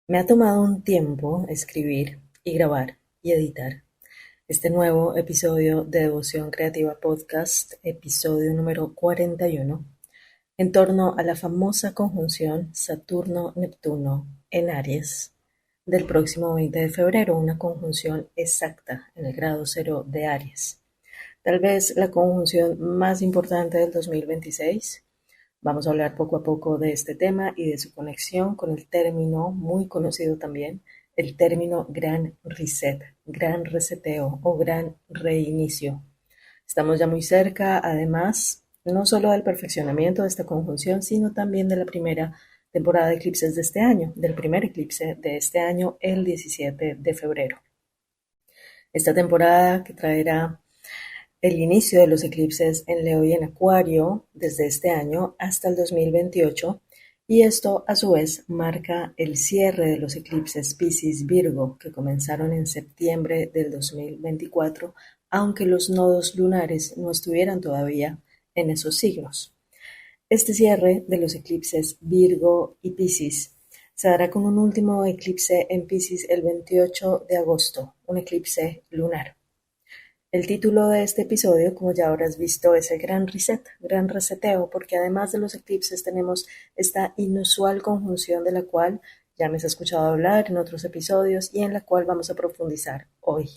Me ha tomado un tiempo escribir y grabar y editar este nuevo episodio de Devoción Creativa Podcast, episodio número 41, en torno a la famosa conjunción Saturno-Neptuno en Aries del próximo 20 de febrero, una conjunción exacta en el grado cero de Aries. Tal vez la conjunción más importante del 2026. Vamos a hablar poco a poco de este tema y de su conexión con el término muy conocido también, el término gran reset, gran reseteo o gran reinicio. Estamos ya muy cerca, además, no solo del perfeccionamiento de esta conjunción, sino también de la primera temporada de eclipses de este año, del primer eclipse de este año, el 17 de febrero. Esta temporada que traerá el inicio de los eclipses en Leo y en Acuario desde este año hasta el 2028, y esto a su vez marca el cierre de los eclipses Piscis-Virgo que comenzaron en septiembre del 2024, aunque los nodos lunares no estuvieran todavía en esos signos. Este cierre de los eclipses Virgo y Piscis se dará con un último eclipse en Piscis el 28 de agosto, un eclipse lunar. El título de este episodio, como ya habrás visto, es el Gran Reset, Gran Reseteo, porque además de los eclipses tenemos esta inusual conjunción de la cual ya me has escuchado hablar en otros episodios y en la cual vamos a profundizar hoy.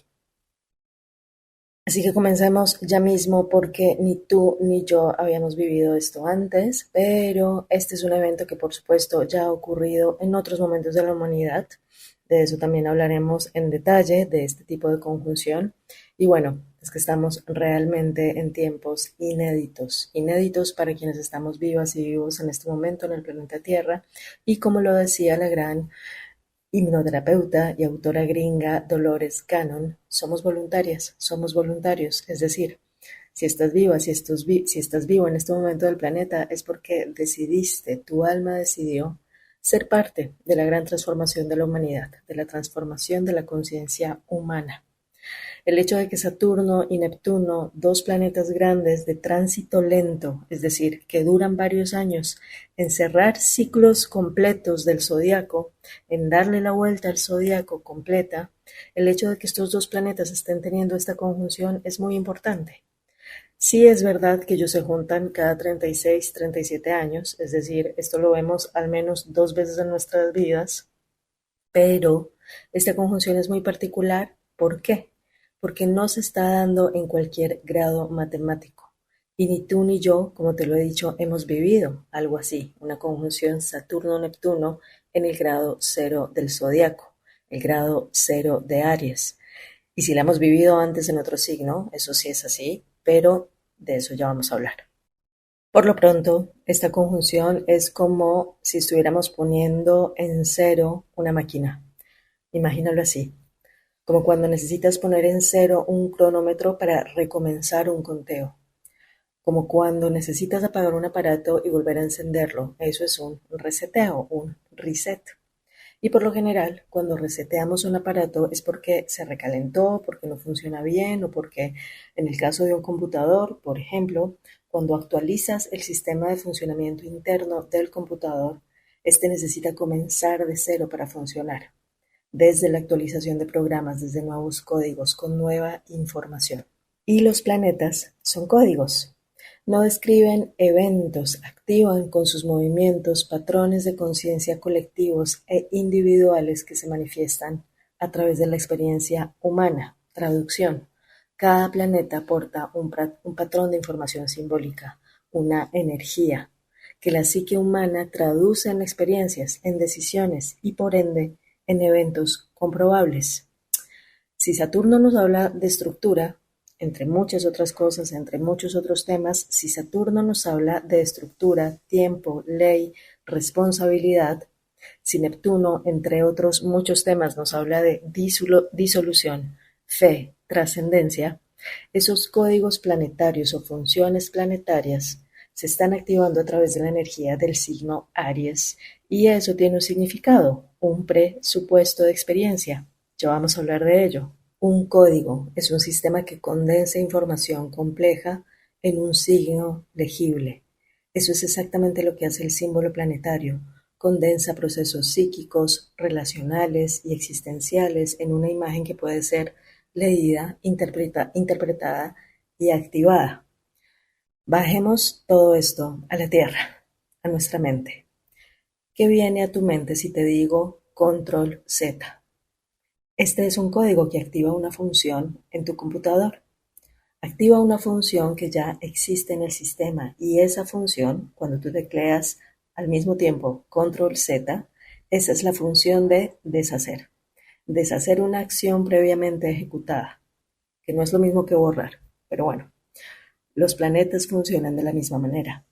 Así que comencemos ya mismo porque ni tú ni yo habíamos vivido esto antes, pero este es un evento que por supuesto ya ha ocurrido en otros momentos de la humanidad. De eso también hablaremos en detalle, de este tipo de conjunción. Y bueno, es que estamos realmente en tiempos inéditos, inéditos para quienes estamos vivas y vivos en este momento en el planeta Tierra. Y como lo decía la gran hipnoterapeuta y autora gringa Dolores Cannon, somos voluntarios, es decir, si estás viva, si estás vivo en este momento del planeta, es porque decidiste, tu alma decidió ser parte de la gran transformación de la humanidad, de la transformación de la conciencia humana. El hecho de que Saturno y Neptuno, dos planetas grandes de tránsito lento, es decir, que duran varios años, en cerrar ciclos completos del zodiaco, en darle la vuelta al zodiaco completa, el hecho de que estos dos planetas estén teniendo esta conjunción es muy importante. Sí es verdad que ellos se juntan cada 36, 37 años, es decir, esto lo vemos al menos dos veces en nuestras vidas, pero esta conjunción es muy particular. ¿Por qué? Porque no se está dando en cualquier grado matemático. Y ni tú ni yo, como te lo he dicho, hemos vivido algo así, una conjunción Saturno-Neptuno en el grado cero del zodiaco, el grado cero de Aries. Y si la hemos vivido antes en otro signo, eso sí es así, pero de eso ya vamos a hablar. Por lo pronto, esta conjunción es como si estuviéramos poniendo en cero una máquina. Imagínalo así, como cuando necesitas poner en cero un cronómetro para recomenzar un conteo, como cuando necesitas apagar un aparato y volver a encenderlo. Eso es un reseteo, un reset. Y por lo general, cuando reseteamos un aparato es porque se recalentó, porque no funciona bien o porque, en el caso de un computador, por ejemplo, cuando actualizas el sistema de funcionamiento interno del computador, este necesita comenzar de cero para funcionar, desde la actualización de programas, desde nuevos códigos, con nueva información. Y los planetas son códigos. No describen eventos, activan con sus movimientos patrones de conciencia colectivos e individuales que se manifiestan a través de la experiencia humana. Traducción. Cada planeta aporta un patrón de información simbólica, una energía, que la psique humana traduce en experiencias, en decisiones y por ende en eventos comprobables. Si Saturno nos habla de estructura, entre muchas otras cosas, entre muchos otros temas, si Saturno nos habla de estructura, tiempo, ley, responsabilidad, si Neptuno, entre otros muchos temas, nos habla de disolución, fe, trascendencia, esos códigos planetarios o funciones planetarias se están activando a través de la energía del signo Aries, y eso tiene un significado, un presupuesto de experiencia. Ya vamos a hablar de ello. Un código es un sistema que condensa información compleja en un signo legible. Eso es exactamente lo que hace el símbolo planetario. condensa procesos psíquicos, relacionales y existenciales en una imagen que puede ser leída, interpretada y activada. Bajemos todo esto a la tierra, a nuestra mente. ¿Qué viene a tu mente si te digo control Z? Este es un código que activa una función en tu computador. Activa una función que ya existe en el sistema y esa función, cuando tú tecleas al mismo tiempo control Z, esa es la función de deshacer. Deshacer una acción previamente ejecutada, que no es lo mismo que borrar, pero bueno, los planetas funcionan de la misma manera.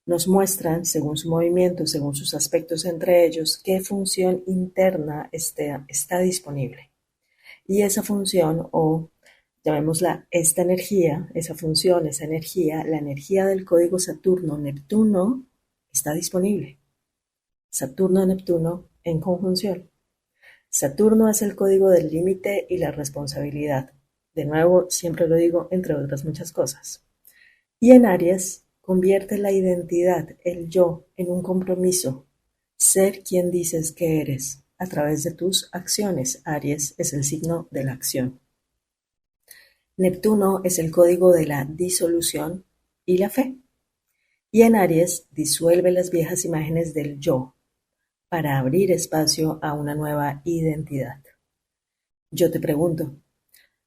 Nos muestran, según su movimiento, según sus aspectos entre ellos, qué función interna está disponible. Y esa función, o llamémosla esta energía, esa función, esa energía, la energía del código Saturno-Neptuno está disponible. Saturno-Neptuno en conjunción. Saturno es el código del límite y la responsabilidad. De nuevo, siempre lo digo, entre otras muchas cosas. Y en Aries, convierte la identidad, el yo, en un compromiso. Ser quien dices que eres a través de tus acciones. Aries es el signo de la acción. Neptuno es el código de la disolución y la fe. Y en Aries disuelve las viejas imágenes del yo para abrir espacio a una nueva identidad. Yo te pregunto,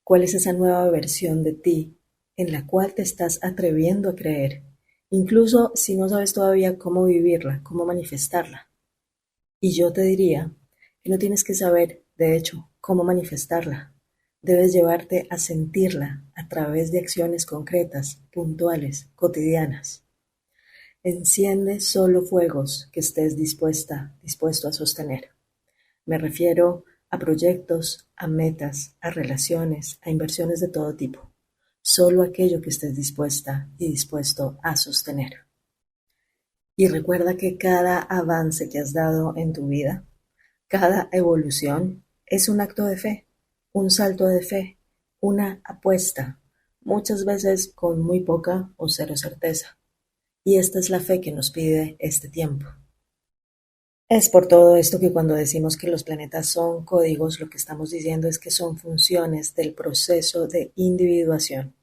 ¿cuál es esa nueva versión de ti en la cual te estás atreviendo a creer, incluso si no sabes todavía cómo vivirla, cómo manifestarla? Y yo te diría que no tienes que saber, de hecho, cómo manifestarla. Debes llevarte a sentirla a través de acciones concretas, puntuales, cotidianas. Enciende solo fuegos que estés dispuesto a sostener. Me refiero a proyectos, a metas, a relaciones, a inversiones de todo tipo. Solo aquello que estés dispuesta y dispuesto a sostener. Y recuerda que cada avance que has dado en tu vida, cada evolución, es un acto de fe, un salto de fe, una apuesta, muchas veces con muy poca o cero certeza. Y esta es la fe que nos pide este tiempo. Es por todo esto que cuando decimos que los planetas son códigos, lo que estamos diciendo es que son funciones del proceso de individuación.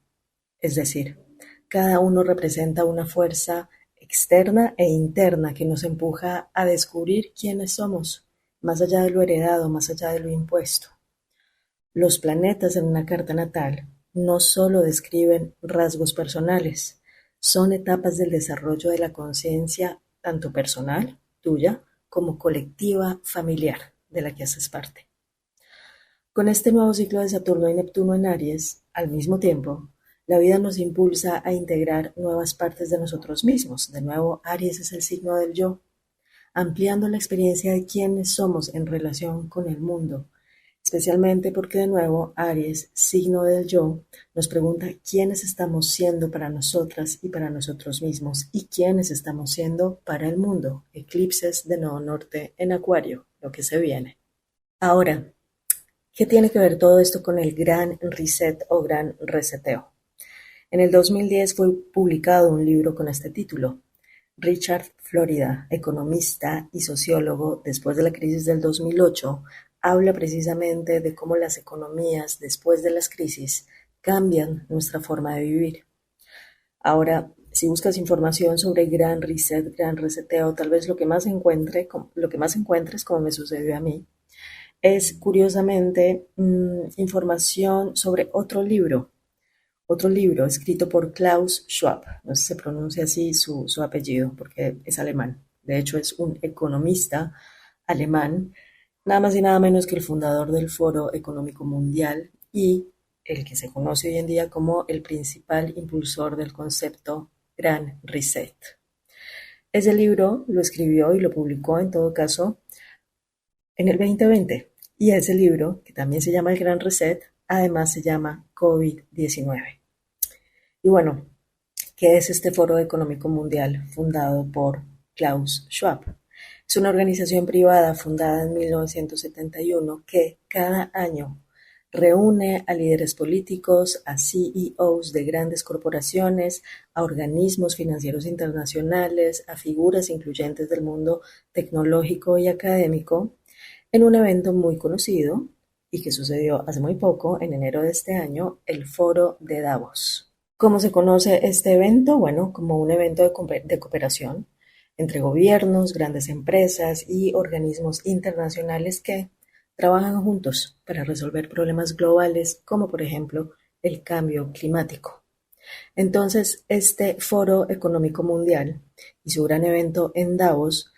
Es decir, cada uno representa una fuerza externa e interna que nos empuja a descubrir quiénes somos, más allá de lo heredado, más allá de lo impuesto. Los planetas en una carta natal no solo describen rasgos personales, son etapas del desarrollo de la conciencia tanto personal, tuya, como colectiva familiar de la que haces parte. Con este nuevo ciclo de Saturno y Neptuno en Aries, al mismo tiempo, la vida nos impulsa a integrar nuevas partes de nosotros mismos. De nuevo, Aries es el signo del yo, ampliando la experiencia de quiénes somos en relación con el mundo, especialmente porque de nuevo Aries, signo del yo, nos pregunta quiénes estamos siendo para nosotras y para nosotros mismos y quiénes estamos siendo para el mundo. Eclipses de Nodo Norte en Acuario, lo que se viene. Ahora, ¿qué tiene que ver todo esto con el gran reset o gran reseteo? En el 2010 fue publicado un libro con este título. Richard Florida, economista y sociólogo, después de la crisis del 2008, habla precisamente de cómo las economías, después de las crisis, cambian nuestra forma de vivir. Ahora, si buscas información sobre Gran Reset, Gran Reseteo, tal vez lo que más encuentres, como me sucedió a mí, es curiosamente información sobre otro libro escrito por Klaus Schwab. No sé si se pronuncia así su apellido porque es alemán. De hecho, es un economista alemán, nada más y nada menos que el fundador del Foro Económico Mundial y el que se conoce hoy en día como el principal impulsor del concepto Gran Reset. Ese libro lo escribió y lo publicó, en todo caso, en el 2020. Y ese libro, que también se llama El Gran Reset, además se llama COVID-19. Y bueno, ¿qué es este Foro Económico Mundial fundado por Klaus Schwab? Es una organización privada fundada en 1971 que cada año Reúne a líderes políticos, a CEOs de grandes corporaciones, a organismos financieros internacionales, a figuras influyentes del mundo tecnológico y académico en un evento muy conocido y que sucedió hace muy poco, en enero de este año, el Foro de Davos. ¿Cómo se conoce este evento? Bueno, como un evento de cooperación entre gobiernos, grandes empresas y organismos internacionales que trabajan juntos para resolver problemas globales como por ejemplo el cambio climático. Entonces, este Foro Económico Mundial y su gran evento en Davos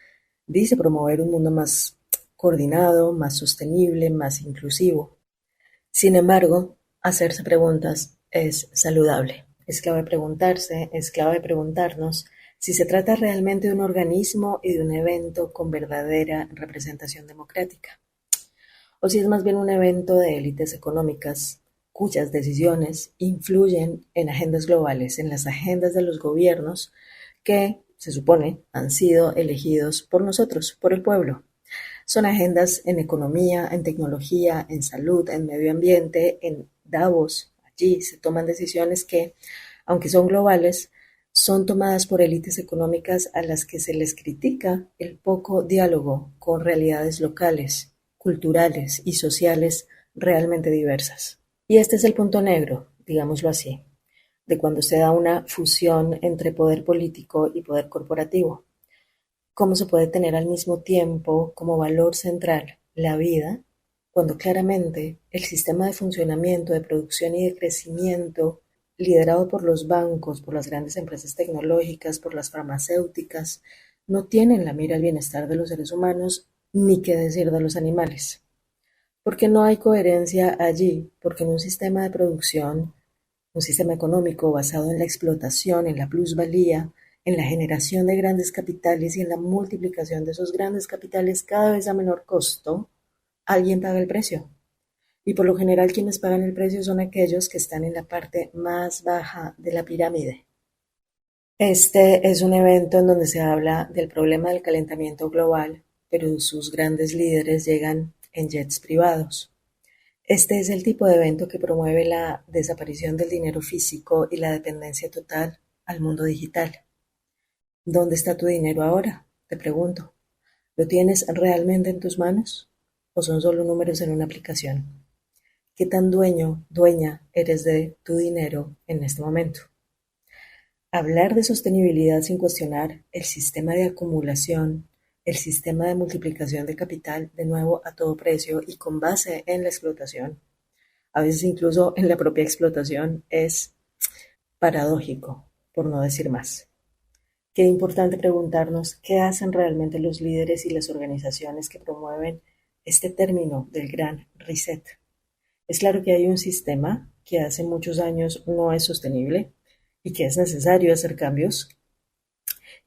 dice promover un mundo más coordinado, más sostenible, más inclusivo. Sin embargo, hacerse preguntas es saludable. Es clave preguntarse, es clave preguntarnos si se trata realmente de un organismo y de un evento con verdadera representación democrática, o si es más bien un evento de élites económicas cuyas decisiones influyen en agendas globales, en las agendas de los gobiernos que, se supone, han sido elegidos por nosotros, por el pueblo. Son agendas en economía, en tecnología, en salud, en medio ambiente, en Davos. Allí se toman decisiones que, aunque son globales, son tomadas por élites económicas a las que se les critica el poco diálogo con realidades locales, culturales y sociales realmente diversas. Y este es el punto negro, digámoslo así, de cuando se da una fusión entre poder político y poder corporativo. ¿Cómo se puede tener al mismo tiempo como valor central la vida, cuando claramente el sistema de funcionamiento, de producción y de crecimiento, liderado por los bancos, por las grandes empresas tecnológicas, por las farmacéuticas, no tienen la mira al bienestar de los seres humanos, ni qué decir de los animales? Porque no hay coherencia allí, porque en un sistema de producción, un sistema económico basado en la explotación, en la plusvalía, en la generación de grandes capitales y en la multiplicación de esos grandes capitales cada vez a menor costo, alguien paga el precio. Y por lo general quienes pagan el precio son aquellos que están en la parte más baja de la pirámide. Este es un evento en donde se habla del problema del calentamiento global, pero sus grandes líderes llegan en jets privados. Este es el tipo de evento que promueve la desaparición del dinero físico y la dependencia total al mundo digital. ¿Dónde está tu dinero ahora? Te pregunto. ¿Lo tienes realmente en tus manos? ¿O son solo números en una aplicación? ¿Qué tan dueña eres de tu dinero en este momento? Hablar de sostenibilidad sin cuestionar el sistema de acumulación, el sistema de multiplicación de capital, de nuevo a todo precio y con base en la explotación, a veces incluso en la propia explotación, es paradójico, por no decir más. Qué importante preguntarnos qué hacen realmente los líderes y las organizaciones que promueven este término del gran reset. Es claro que hay un sistema que hace muchos años no es sostenible y que es necesario hacer cambios,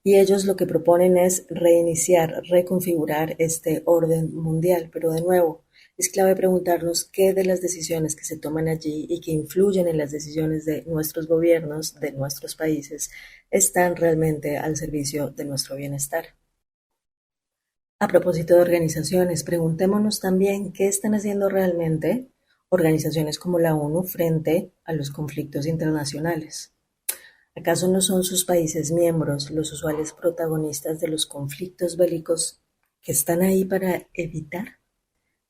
y ellos lo que proponen es reiniciar, reconfigurar este orden mundial, pero de nuevo, es clave preguntarnos qué de las decisiones que se toman allí y que influyen en las decisiones de nuestros gobiernos, de nuestros países, están realmente al servicio de nuestro bienestar. A propósito de organizaciones, preguntémonos también qué están haciendo realmente organizaciones como la ONU frente a los conflictos internacionales. ¿Acaso no son sus países miembros los usuales protagonistas de los conflictos bélicos que están ahí para evitar?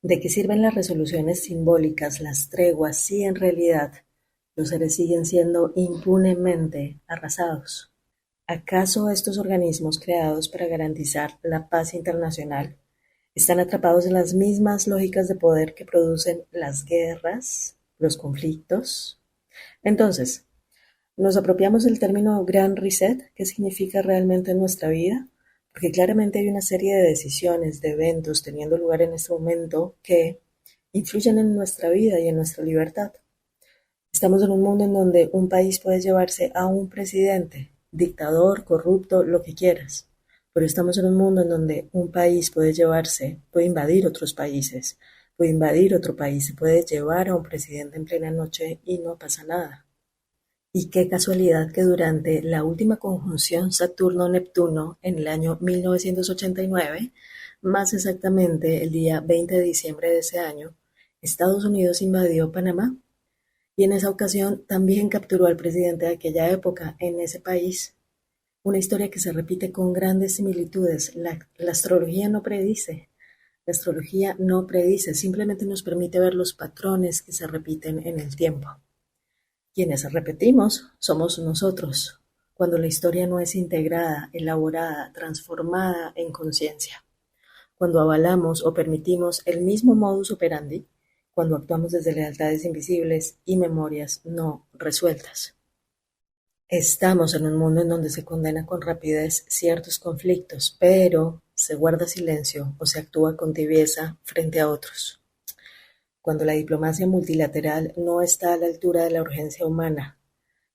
¿De qué sirven las resoluciones simbólicas, las treguas, si en realidad los seres siguen siendo impunemente arrasados? ¿Acaso estos organismos creados para garantizar la paz internacional están atrapados en las mismas lógicas de poder que producen las guerras, los conflictos? Entonces, ¿nos apropiamos del término Gran Reset? ¿Qué significa realmente en nuestra vida? Porque claramente hay una serie de decisiones, de eventos teniendo lugar en este momento que influyen en nuestra vida y en nuestra libertad. Estamos en un mundo en donde un país puede llevarse a un presidente, dictador, corrupto, lo que quieras. Pero estamos en un mundo en donde un país puede invadir otros países, puede invadir otro país, se puede llevar a un presidente en plena noche y no pasa nada. Y qué casualidad que durante la última conjunción Saturno-Neptuno en el año 1989, más exactamente el día 20 de diciembre de ese año, Estados Unidos invadió Panamá y en esa ocasión también capturó al presidente de aquella época en ese país. Una historia que se repite con grandes similitudes. La astrología no predice. La astrología no predice, simplemente nos permite ver los patrones que se repiten en el tiempo. Quienes repetimos somos nosotros, cuando la historia no es integrada, elaborada, transformada en conciencia. Cuando avalamos o permitimos el mismo modus operandi, cuando actuamos desde lealtades invisibles y memorias no resueltas. Estamos en un mundo en donde se condena con rapidez ciertos conflictos, pero se guarda silencio o se actúa con tibieza frente a otros. Cuando la diplomacia multilateral no está a la altura de la urgencia humana,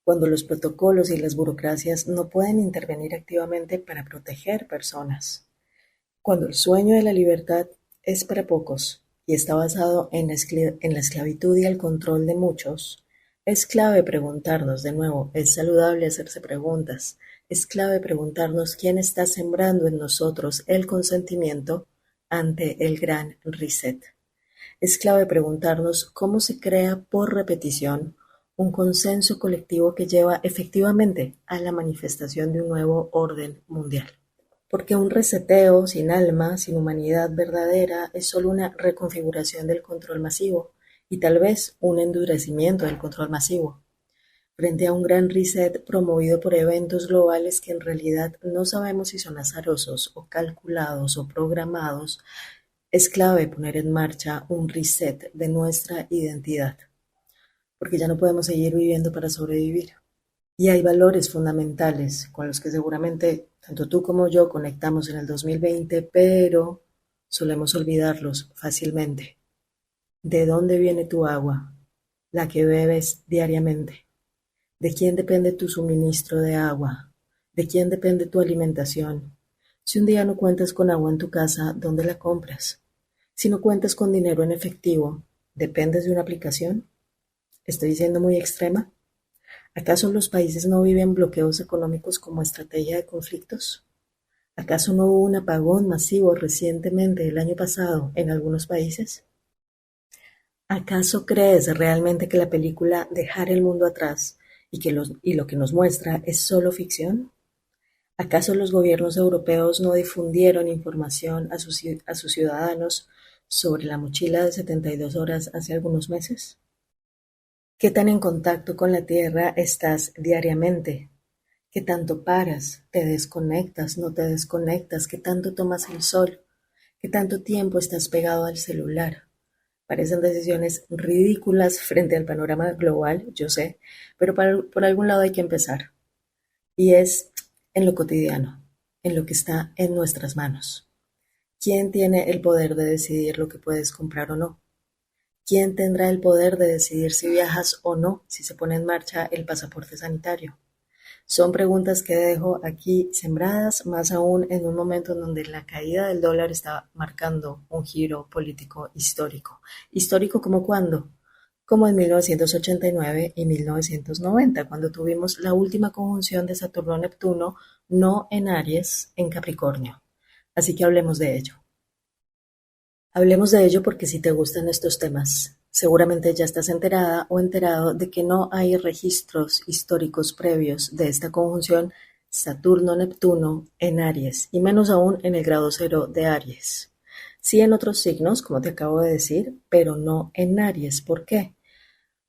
cuando los protocolos y las burocracias no pueden intervenir activamente para proteger personas, cuando el sueño de la libertad es para pocos y está basado en la esclavitud y el control de muchos, es clave preguntarnos de nuevo, es saludable hacerse preguntas, es clave preguntarnos quién está sembrando en nosotros el consentimiento ante el gran reset. Es clave preguntarnos cómo se crea por repetición un consenso colectivo que lleva efectivamente a la manifestación de un nuevo orden mundial. Porque un reseteo sin alma, sin humanidad verdadera, es solo una reconfiguración del control masivo y tal vez un endurecimiento del control masivo. Frente a un gran reset promovido por eventos globales que en realidad no sabemos si son azarosos o calculados o programados, es clave poner en marcha un reset de nuestra identidad, porque ya no podemos seguir viviendo para sobrevivir. Y hay valores fundamentales con los que seguramente tanto tú como yo conectamos en el 2020, pero solemos olvidarlos fácilmente. ¿De dónde viene tu agua? La que bebes diariamente. ¿De quién depende tu suministro de agua? ¿De quién depende tu alimentación? Si un día no cuentas con agua en tu casa, ¿dónde la compras? Si no cuentas con dinero en efectivo, ¿dependes de una aplicación? ¿Estoy siendo muy extrema? ¿Acaso los países no viven bloqueos económicos como estrategia de conflictos? ¿Acaso no hubo un apagón masivo recientemente el año pasado en algunos países? ¿Acaso crees realmente que la película Dejar el mundo atrás y lo que nos muestra es solo ficción? ¿Acaso los gobiernos europeos no difundieron información a sus ciudadanos sobre la mochila de 72 horas hace algunos meses? ¿Qué tan en contacto con la Tierra estás diariamente? ¿Qué tanto paras, te desconectas, no te desconectas? ¿Qué tanto tomas el sol? ¿Qué tanto tiempo estás pegado al celular? Parecen decisiones ridículas frente al panorama global, yo sé, pero por algún lado hay que empezar. Y es en lo cotidiano, en lo que está en nuestras manos. ¿Quién tiene el poder de decidir lo que puedes comprar o no? ¿Quién tendrá el poder de decidir si viajas o no si se pone en marcha el pasaporte sanitario? Son preguntas que dejo aquí sembradas, más aún en un momento en donde la caída del dólar está marcando un giro político histórico. ¿Histórico como cuándo? Como en 1989 y 1990, cuando tuvimos la última conjunción de Saturno-Neptuno, no en Aries, en Capricornio. Así que hablemos de ello. Hablemos de ello porque si te gustan estos temas, seguramente ya estás enterada o enterado de que no hay registros históricos previos de esta conjunción Saturno-Neptuno en Aries, y menos aún en el grado cero de Aries. Sí en otros signos, como te acabo de decir, pero no en Aries. ¿Por qué?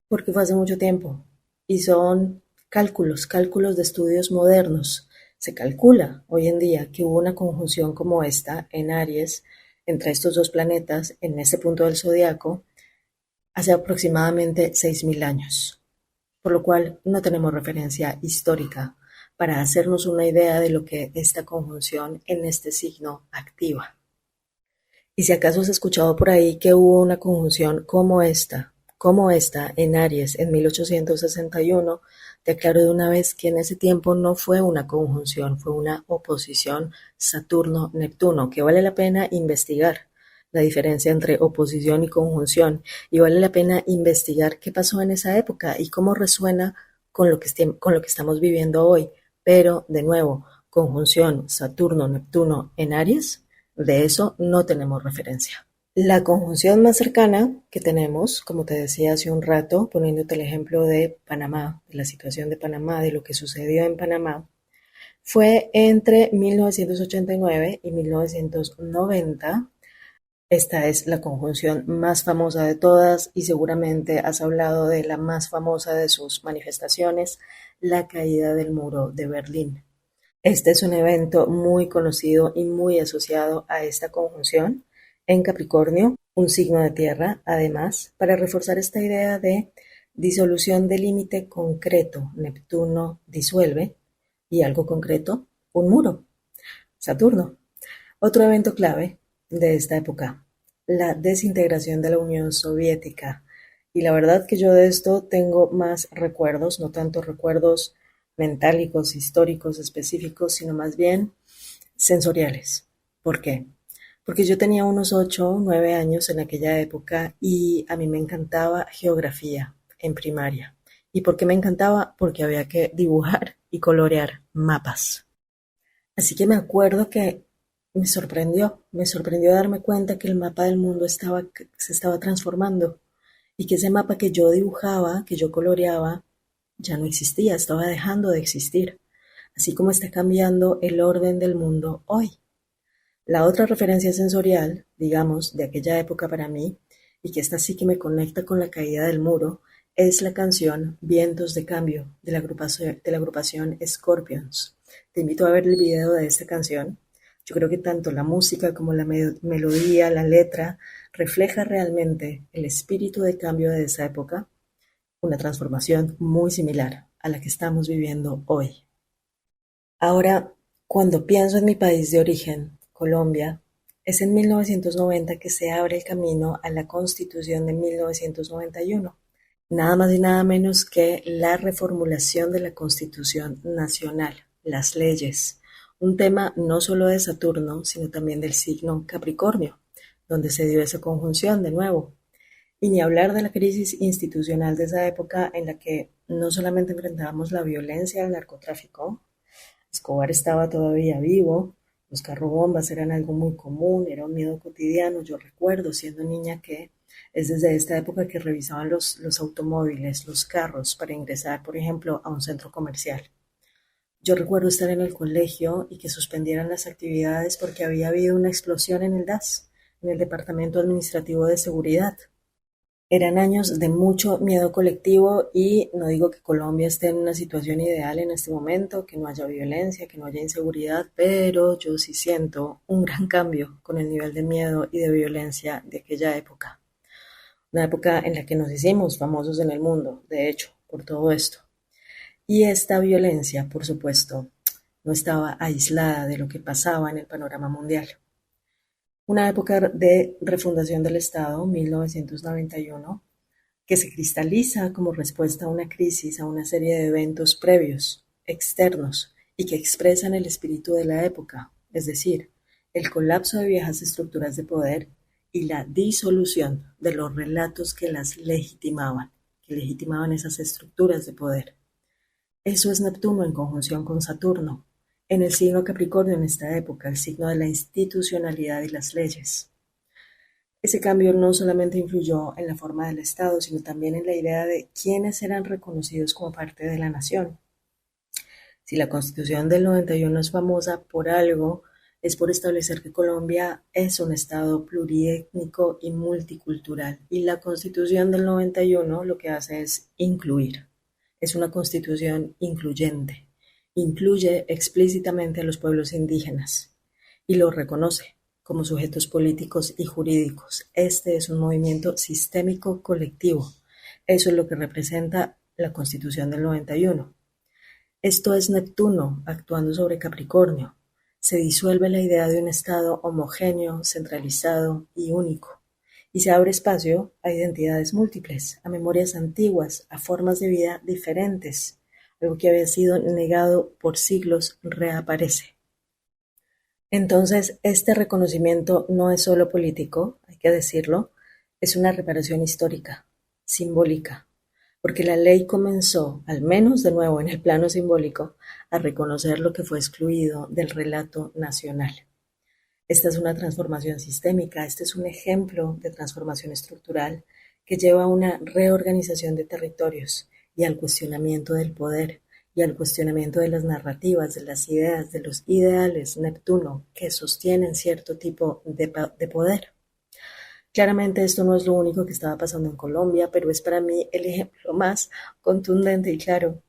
Porque fue hace mucho tiempo y son cálculos de estudios modernos. Se calcula hoy en día que hubo una conjunción como esta en Aries entre estos dos planetas en ese punto del zodiaco hace aproximadamente 6.000 años, por lo cual no tenemos referencia histórica para hacernos una idea de lo que esta conjunción en este signo activa. Y si acaso has escuchado por ahí que hubo una conjunción como esta en Aries en 1861, te aclaro de una vez que en ese tiempo no fue una conjunción, fue una oposición Saturno-Neptuno, que vale la pena investigar la diferencia entre oposición y conjunción, y vale la pena investigar qué pasó en esa época y cómo resuena con lo que estamos viviendo hoy. Pero, de nuevo, conjunción Saturno-Neptuno en Aries, de eso no tenemos referencia. La conjunción más cercana que tenemos, como te decía hace un rato, poniéndote el ejemplo de Panamá, de la situación de Panamá, de lo que sucedió en Panamá, fue entre 1989 y 1990. Esta es la conjunción más famosa de todas y seguramente has hablado de la más famosa de sus manifestaciones, la caída del muro de Berlín. Este es un evento muy conocido y muy asociado a esta conjunción en Capricornio, un signo de tierra, además, para reforzar esta idea de disolución de límite concreto. Neptuno disuelve y algo concreto, un muro, Saturno. Otro evento clave de esta época, la desintegración de la Unión Soviética. Y la verdad que yo de esto tengo más recuerdos, no tanto recuerdos mentálicos, históricos, específicos, sino más bien sensoriales. ¿Por qué? Porque yo tenía unos 8 o 9 años en aquella época y a mí me encantaba geografía en primaria. ¿Y por qué me encantaba? Porque había que dibujar y colorear mapas. Así que me acuerdo que me sorprendió darme cuenta que el mapa del mundo se estaba transformando y que ese mapa que yo dibujaba, que yo coloreaba, ya no existía, estaba dejando de existir, así como está cambiando el orden del mundo hoy. La otra referencia sensorial, digamos, de aquella época para mí, y que esta sí que me conecta con la caída del muro, es la canción Vientos de Cambio de la agrupación Scorpions. Te invito a ver el video de esta canción. Yo creo que tanto la música como la melodía, la letra, refleja realmente el espíritu de cambio de esa época, una transformación muy similar a la que estamos viviendo hoy. Ahora, cuando pienso en mi país de origen, Colombia, es en 1990 que se abre el camino a la Constitución de 1991, nada más y nada menos que la reformulación de la Constitución Nacional, las leyes, un tema no solo de Saturno, sino también del signo Capricornio, donde se dio esa conjunción de nuevo. Y ni hablar de la crisis institucional de esa época en la que no solamente enfrentábamos la violencia al narcotráfico. Escobar estaba todavía vivo, los carrobombas eran algo muy común, era un miedo cotidiano. Yo recuerdo siendo niña que es desde esta época que revisaban los automóviles, los carros, para ingresar, por ejemplo, a un centro comercial. Yo recuerdo estar en el colegio y que suspendieran las actividades porque había habido una explosión en el DAS, en el Departamento Administrativo de Seguridad. Eran años de mucho miedo colectivo y no digo que Colombia esté en una situación ideal en este momento, que no haya violencia, que no haya inseguridad, pero yo sí siento un gran cambio con el nivel de miedo y de violencia de aquella época. Una época en la que nos hicimos famosos en el mundo, de hecho, por todo esto. Y esta violencia, por supuesto, no estaba aislada de lo que pasaba en el panorama mundial. Una época de refundación del Estado, 1991, que se cristaliza como respuesta a una crisis, a una serie de eventos previos, externos, y que expresan el espíritu de la época, es decir, el colapso de viejas estructuras de poder y la disolución de los relatos que las legitimaban, que legitimaban esas estructuras de poder. Eso es Neptuno en conjunción con Saturno, en el signo Capricornio en esta época, el signo de la institucionalidad y las leyes. Ese cambio no solamente influyó en la forma del Estado, sino también en la idea de quiénes eran reconocidos como parte de la nación. Si la Constitución del 91 es famosa por algo, es por establecer que Colombia es un Estado pluriétnico y multicultural. Y la Constitución del 91 lo que hace es incluir. Es una Constitución incluyente. Incluye explícitamente a los pueblos indígenas y los reconoce como sujetos políticos y jurídicos. Este es un movimiento sistémico colectivo. Eso es lo que representa la Constitución del 91. Esto es Neptuno actuando sobre Capricornio. Se disuelve la idea de un Estado homogéneo, centralizado y único, y se abre espacio a identidades múltiples, a memorias antiguas, a formas de vida diferentes. Algo que había sido negado por siglos reaparece. Entonces, este reconocimiento no es solo político, hay que decirlo, es una reparación histórica, simbólica, porque la ley comenzó, al menos de nuevo en el plano simbólico, a reconocer lo que fue excluido del relato nacional. Esta es una transformación sistémica, este es un ejemplo de transformación estructural que lleva a una reorganización de territorios y al cuestionamiento del poder y al cuestionamiento de las narrativas, de las ideas, de los ideales Neptuno que sostienen cierto tipo de poder. Claramente esto no es lo único que estaba pasando en Colombia, pero es para mí el ejemplo más contundente y claro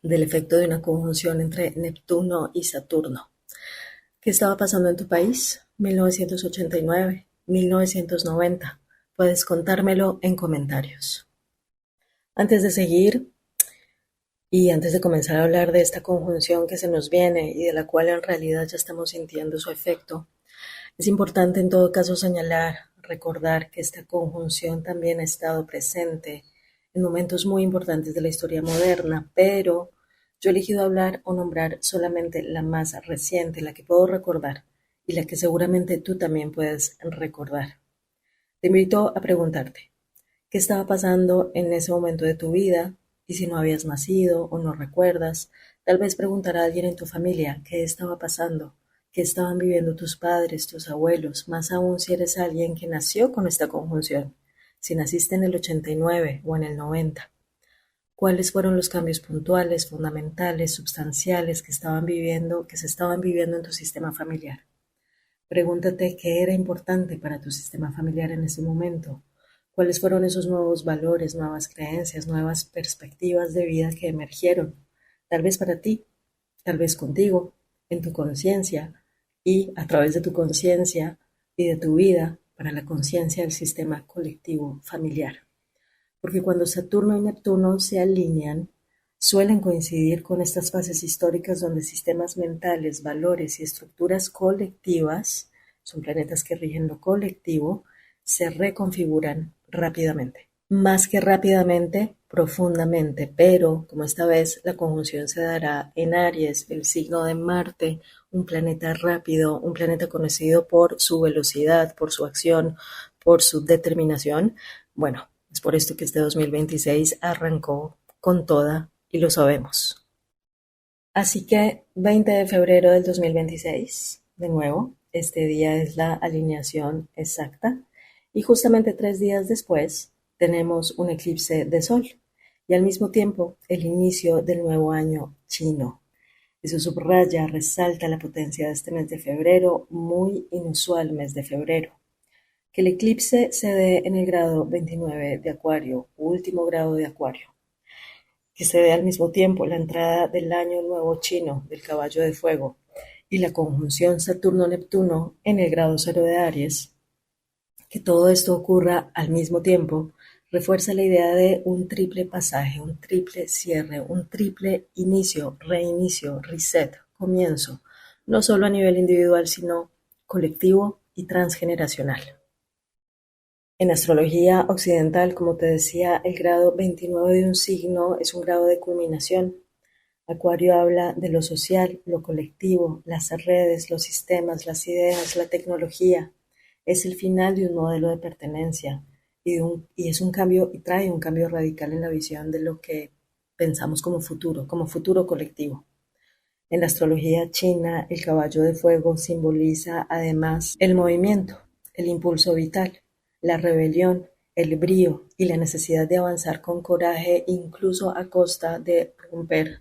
del efecto de una conjunción entre Neptuno y Saturno. ¿Qué estaba pasando en tu país? 1989, 1990. Puedes contármelo en comentarios. Antes de seguir y antes de comenzar a hablar de esta conjunción que se nos viene y de la cual en realidad ya estamos sintiendo su efecto, es importante en todo caso señalar, recordar que esta conjunción también ha estado presente en momentos muy importantes de la historia moderna, pero yo he elegido hablar o nombrar solamente la más reciente, la que puedo recordar y la que seguramente tú también puedes recordar. Te invito a preguntarte, ¿qué estaba pasando en ese momento de tu vida? Y si no habías nacido o no recuerdas, tal vez preguntar a alguien en tu familia qué estaba pasando, qué estaban viviendo tus padres, tus abuelos, más aún si eres alguien que nació con esta conjunción, si naciste en el 89 o en el 90. ¿Cuáles fueron los cambios puntuales, fundamentales, sustanciales que se estaban viviendo en tu sistema familiar? Pregúntate qué era importante para tu sistema familiar en ese momento. ¿Cuáles fueron esos nuevos valores, nuevas creencias, nuevas perspectivas de vida que emergieron? Tal vez para ti, tal vez contigo, en tu conciencia y a través de tu conciencia y de tu vida para la conciencia del sistema colectivo familiar. Porque cuando Saturno y Neptuno se alinean, suelen coincidir con estas fases históricas donde sistemas mentales, valores y estructuras colectivas, son planetas que rigen lo colectivo, se reconfiguran rápidamente. Más que rápidamente, profundamente, pero como esta vez la conjunción se dará en Aries, el signo de Marte, un planeta rápido, un planeta conocido por su velocidad, por su acción, por su determinación. Bueno, es por esto que este 2026 arrancó con toda y lo sabemos. Así que 20 de febrero del 2026, de nuevo, este día es la alineación exacta y justamente 3 días después tenemos un eclipse de sol y al mismo tiempo el inicio del nuevo año chino. Eso subraya, resalta la potencia de este mes de febrero, muy inusual mes de febrero. Que el eclipse se dé en el grado 29 de Acuario, último grado de Acuario, que se dé al mismo tiempo la entrada del año nuevo chino del caballo de fuego y la conjunción Saturno-Neptuno en el grado cero de Aries, que todo esto ocurra al mismo tiempo, refuerza la idea de un triple pasaje, un triple cierre, un triple inicio, reinicio, reset, comienzo, no solo a nivel individual, sino colectivo y transgeneracional. En astrología occidental, como te decía, el grado 29 de un signo es un grado de culminación. Acuario habla de lo social, lo colectivo, las redes, los sistemas, las ideas, la tecnología. Es el final de un modelo de pertenencia y es un cambio y trae un cambio radical en la visión de lo que pensamos como futuro colectivo. En la astrología china, el caballo de fuego simboliza además el movimiento, el impulso vital, la rebelión, el brío y la necesidad de avanzar con coraje incluso a costa de romper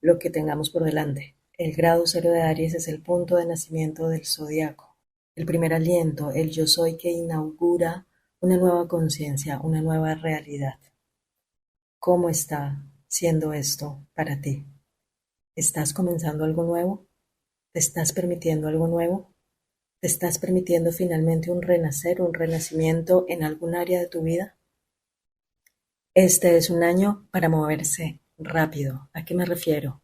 lo que tengamos por delante. El grado cero de Aries es el punto de nacimiento del zodiaco, el primer aliento, el yo soy que inaugura una nueva conciencia, una nueva realidad. ¿Cómo está siendo esto para ti? ¿Estás comenzando algo nuevo? ¿Te estás permitiendo algo nuevo? ¿Te estás permitiendo finalmente un renacer, un renacimiento en algún área de tu vida? Este es un año para moverse rápido. ¿A qué me refiero?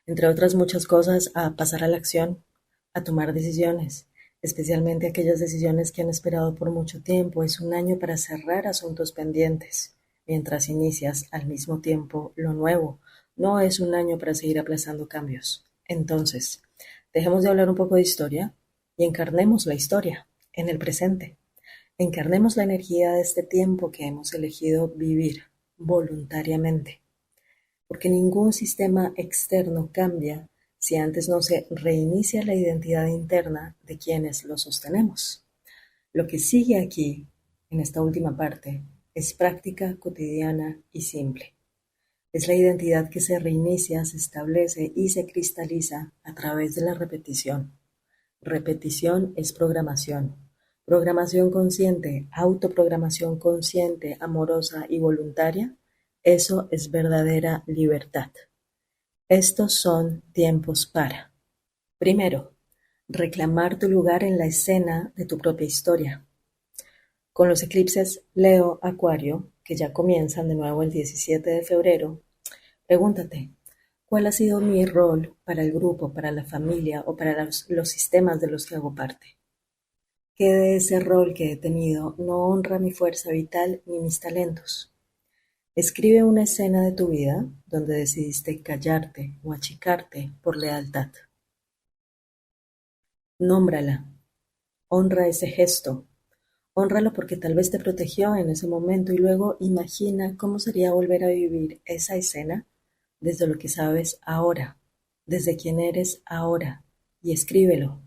Entre otras muchas cosas, a pasar a la acción, a tomar decisiones, especialmente aquellas decisiones que han esperado por mucho tiempo. Es un año para cerrar asuntos pendientes, mientras inicias al mismo tiempo lo nuevo. No es un año para seguir aplazando cambios. Entonces, dejemos de hablar un poco de historia y encarnemos la historia en el presente. Encarnemos la energía de este tiempo que hemos elegido vivir voluntariamente, porque ningún sistema externo cambia si antes no se reinicia la identidad interna de quienes lo sostenemos. Lo que sigue aquí, en esta última parte, es práctica cotidiana y simple. Es la identidad que se reinicia, se establece y se cristaliza a través de la repetición. Repetición es programación. Programación consciente, autoprogramación consciente, amorosa y voluntaria, eso es verdadera libertad. Estos son tiempos para, primero, reclamar tu lugar en la escena de tu propia historia. Con los eclipses Leo-Acuario, que ya comienzan de nuevo el 17 de febrero, pregúntate, ¿cuál ha sido mi rol para el grupo, para la familia o para los sistemas de los que hago parte? ¿Qué de ese rol que he tenido no honra mi fuerza vital ni mis talentos? Escribe una escena de tu vida donde decidiste callarte o achicarte por lealtad. Nómbrala, honra ese gesto, hónralo porque tal vez te protegió en ese momento y luego imagina cómo sería volver a vivir esa escena desde lo que sabes ahora, desde quién eres ahora, y escríbelo.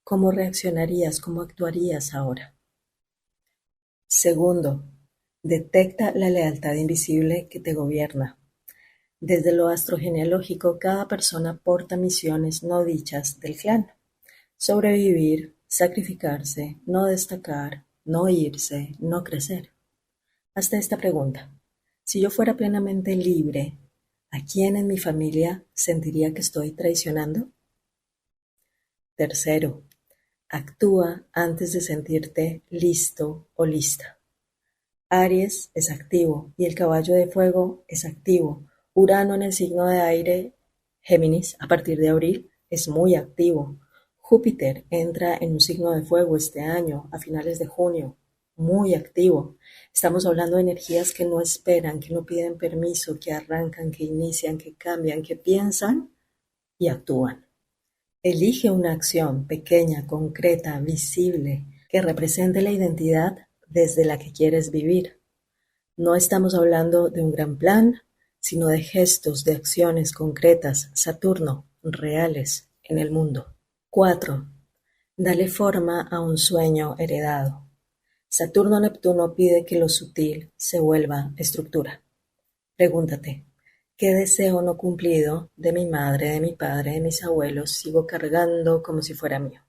¿Cómo reaccionarías, cómo actuarías ahora? Segundo, detecta la lealtad invisible que te gobierna. Desde lo astrogenealógico, cada persona porta misiones no dichas del clan. Sobrevivir, sacrificarse, no destacar, no irse, no crecer. Hasta esta pregunta. Si yo fuera plenamente libre, ¿a quién en mi familia sentiría que estoy traicionando? Tercero, actúa antes de sentirte listo o lista. Aries es activo y el caballo de fuego es activo. Urano en el signo de aire, Géminis, a partir de abril, es muy activo. Júpiter entra en un signo de fuego este año, a finales de junio, muy activo. Estamos hablando de energías que no esperan, que no piden permiso, que arrancan, que inician, que cambian, que piensan y actúan. Elige una acción pequeña, concreta, visible, que represente la identidad desde la que quieres vivir. No estamos hablando de un gran plan, sino de gestos, de acciones concretas, Saturno, reales, en el mundo. 4. Dale forma a un sueño heredado. Saturno-Neptuno pide que lo sutil se vuelva estructura. Pregúntate, ¿qué deseo no cumplido de mi madre, de mi padre, de mis abuelos sigo cargando como si fuera mío?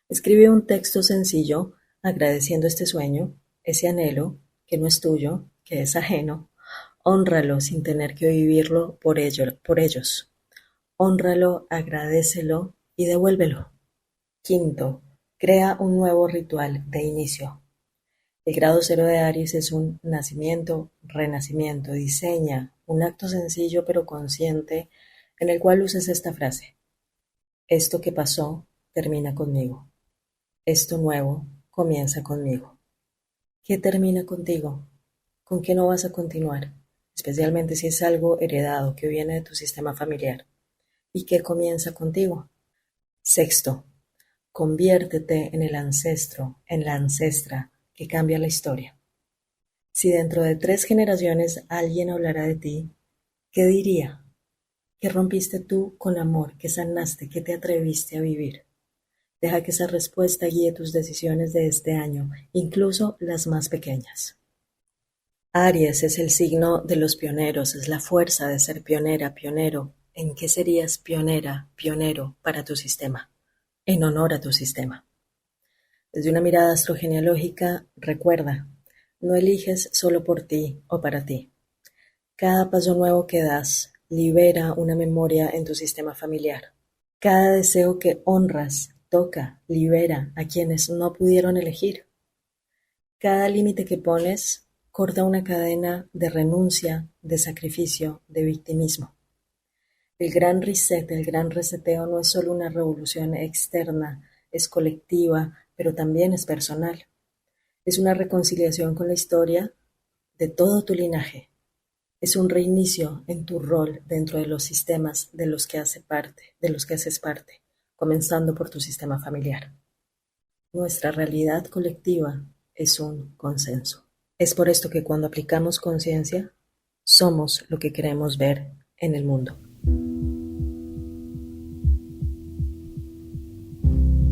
Escribe un texto sencillo agradeciendo este sueño, ese anhelo, que no es tuyo, que es ajeno. Hónralo sin tener que vivirlo por ellos. Hónralo, agradécelo y devuélvelo. Quinto, crea un nuevo ritual de inicio. El grado cero de Aries es un nacimiento, renacimiento. Diseña un acto sencillo pero consciente en el cual uses esta frase. Esto que pasó termina conmigo. Esto nuevo comienza conmigo. ¿Qué termina contigo? ¿Con qué no vas a continuar? Especialmente si es algo heredado que viene de tu sistema familiar. ¿Y qué comienza contigo? Sexto, conviértete en el ancestro, en la ancestra que cambia la historia. Si dentro de 3 generaciones alguien hablara de ti, ¿qué diría? ¿Qué rompiste tú con amor? ¿Qué sanaste? ¿Qué te atreviste a vivir? Deja que esa respuesta guíe tus decisiones de este año, incluso las más pequeñas. Aries es el signo de los pioneros, es la fuerza de ser pionera, pionero. ¿En qué serías pionera, pionero para tu sistema? En honor a tu sistema. Desde una mirada astrogenealógica, recuerda, no eliges solo por ti o para ti. Cada paso nuevo que das libera una memoria en tu sistema familiar. Cada deseo que honras toca, libera a quienes no pudieron elegir. Cada límite que pones corta una cadena de renuncia, de sacrificio, de victimismo. El gran reset, el gran reseteo no es solo una revolución externa, es colectiva, pero también es personal. Es una reconciliación con la historia de todo tu linaje. Es un reinicio en tu rol dentro de los sistemas de los que haces parte, comenzando por tu sistema familiar. Nuestra realidad colectiva es un consenso. Es por esto que cuando aplicamos conciencia, somos lo que queremos ver en el mundo.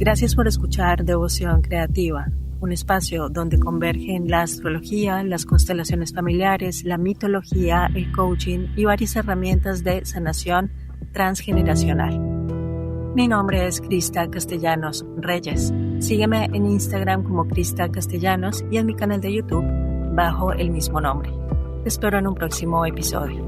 Gracias por escuchar Devoción Creativa, un espacio donde convergen la astrología, las constelaciones familiares, la mitología, el coaching y varias herramientas de sanación transgeneracional. Mi nombre es Crista Castellanos Reyes. Sígueme en Instagram como Crista Castellanos y en mi canal de YouTube bajo el mismo nombre. Te espero en un próximo episodio.